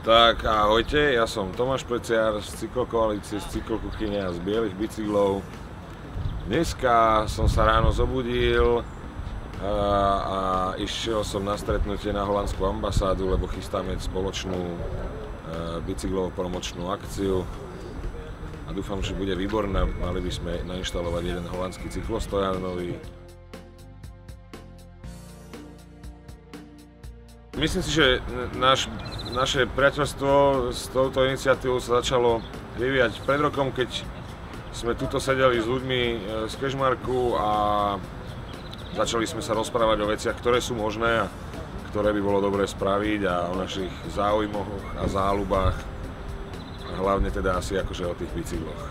Tak ahojte, ja som Tomáš Pleciar z Cyklokoalície, z Cyklokuchyne a z Bielých bicyklov. Dneska som sa ráno zobudil a išiel som na stretnutie na holandskú ambasádu, lebo chystáme spoločnú bicyklovú promočnú akciu a dúfam, že bude výborná. Mali by sme nainštalovať jeden holandský cyklostojan nový. Myslím si, že naše priateľstvo s touto iniciatívou sa začalo vyvíjať pred rokom, keď sme tuto sedeli s ľuďmi z Kežmarku a začali sme sa rozprávať o veciach, ktoré sú možné a ktoré by bolo dobré spraviť a o našich záujmoch a záľubách a hlavne teda asi akože o tých bicykloch.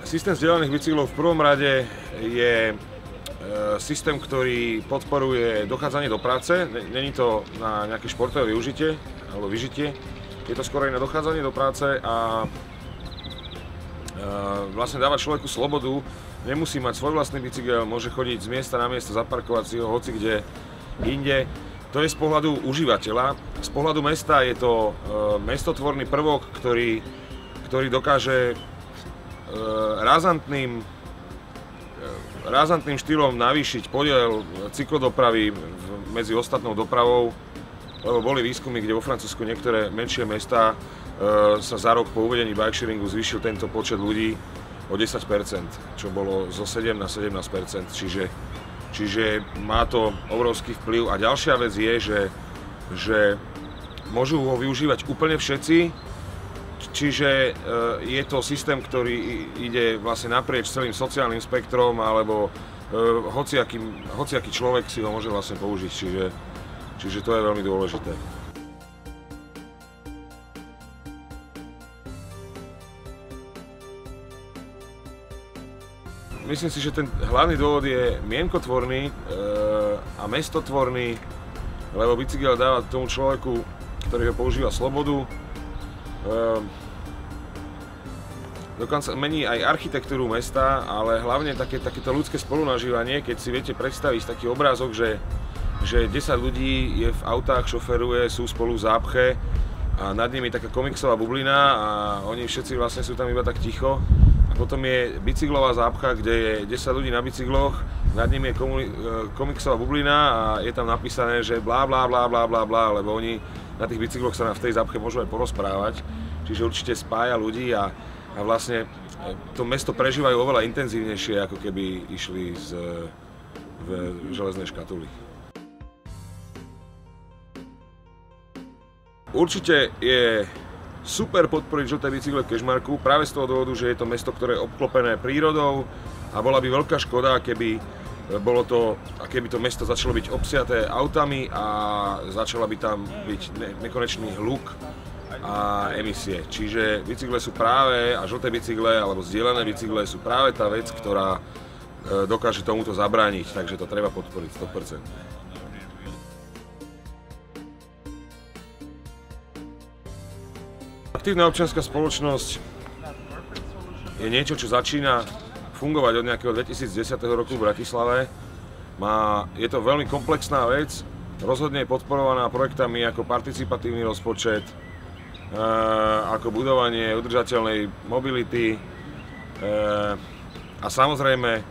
Systém zdieľaných bicyklov v prvom rade je systém, ktorý podporuje dochádzanie do práce. Není to na nejaké športové využitie alebo vyžitie. Je to skôr aj na dochádzanie do práce a vlastne dáva človeku slobodu. Nemusí mať svoj vlastný bicykel, môže chodiť z miesta na miesto, zaparkovať si ho hoci kde inde. To je z pohľadu užívateľa. Z pohľadu mesta je to mestotvorný prvok, ktorý dokáže razantným štýlom navýšiť podiel cyklodopravy medzi ostatnou dopravou, lebo boli výskumy, kde vo Francúzsku niektoré menšie mestá sa za rok po uvedení bikesharingu zvýšil tento počet ľudí o 10%, čo bolo zo 7 na 17%, čiže má to obrovský vplyv. A ďalšia vec je, že môžu ho využívať úplne všetci. Čiže je to systém, ktorý ide vlastne naprieč celým sociálnym spektrom, alebo hociaký človek si ho môže vlastne použiť, čiže to je veľmi dôležité. Myslím si, že ten hlavný dôvod je mienkotvorný a mestotvorný, lebo bicykel dáva tomu človeku, ktorý ho používa, slobodu. Dokonca mení aj architektúru mesta, ale hlavne takéto ľudské spolunažívanie, keď si viete predstaviť taký obrázok, že 10 ľudí je v autách, šoferuje, sú spolu v zápche a nad nimi taká komiksová bublina a oni všetci vlastne sú tam iba tak ticho. A potom je bicyklová zápcha, kde je 10 ľudí na bicykloch, nad nimi je komiksová bublina a je tam napísané, že blá blá blá blá blá blá, lebo oni na tých bicykloch sa v tej zápche môžu aj porozprávať, čiže určite spája ľudí a vlastne to mesto prežívajú oveľa intenzívnejšie, ako keby išli v železnej škatuli. Určite je super podporiť žlté bicykle v Kežmarku, práve z toho dôvodu, že je to mesto, ktoré je obklopené prírodou a bola by veľká škoda, keby to mesto začalo byť obsiaté autami a začala by tam byť nekonečný hluk a emisie. Čiže bicykle sú práve, a žlté bicykle alebo zdieľané bicykle sú práve tá vec, ktorá dokáže tomuto zabrániť, takže to treba podporiť 100%. Aktívna občianska spoločnosť je niečo, čo začína fungovať od nejakého 2010 roku v Bratislave. Je to veľmi komplexná vec, rozhodne je podporovaná projektami ako participatívny rozpočet, ako budovanie udržateľnej mobility a samozrejme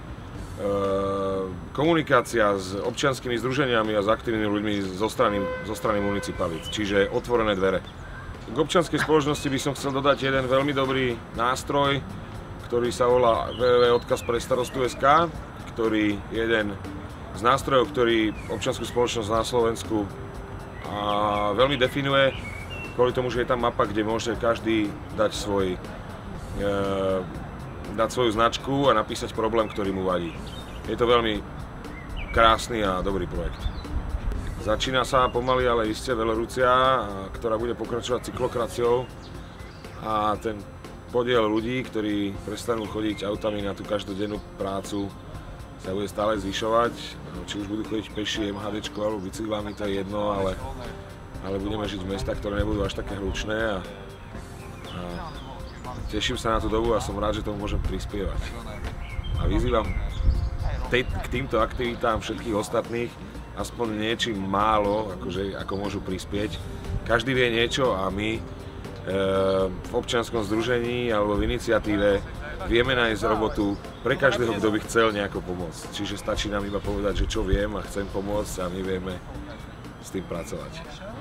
komunikácia s občianskymi združeniami a s aktívnymi ľuďmi zo strany municipalít, čiže otvorené dvere. K občianskej spoločnosti by som chcel dodať jeden veľmi dobrý nástroj, ktorý sa volá www.odkazprestarostu.sk, ktorý je jeden z nástrojov, ktorý občiansku spoločnosť na Slovensku veľmi definuje, kvôli tomu, že je tam mapa, kde môže každý dať svoju značku a napísať problém, ktorý mu vadí. Je to veľmi krásny a dobrý projekt. Začína sa pomaly, ale iste Velorúcia, ktorá bude pokračovať cyklokraciou a ten podiel ľudí, ktorí prestanú chodiť autami na tú každodennú prácu, sa bude stále zvyšovať. Či už budú chodiť peši, MHDčko alebo bicyklami, to je jedno, ale budeme žiť v mestách, ktoré nebudú až také hlučné a teším sa na tú dobu a som rád, že tomu môžem prispievať. A vyzývam k týmto aktivitám všetkých ostatných, aspoň niečím málo, akože, ako môžu prispieť. Každý vie niečo a my v občianskom združení alebo v iniciatíve vieme nájsť robotu pre každého, kto by chcel nejako pomôcť. Čiže stačí nám iba povedať, že čo viem a chcem pomôcť a my vieme s tým pracovať.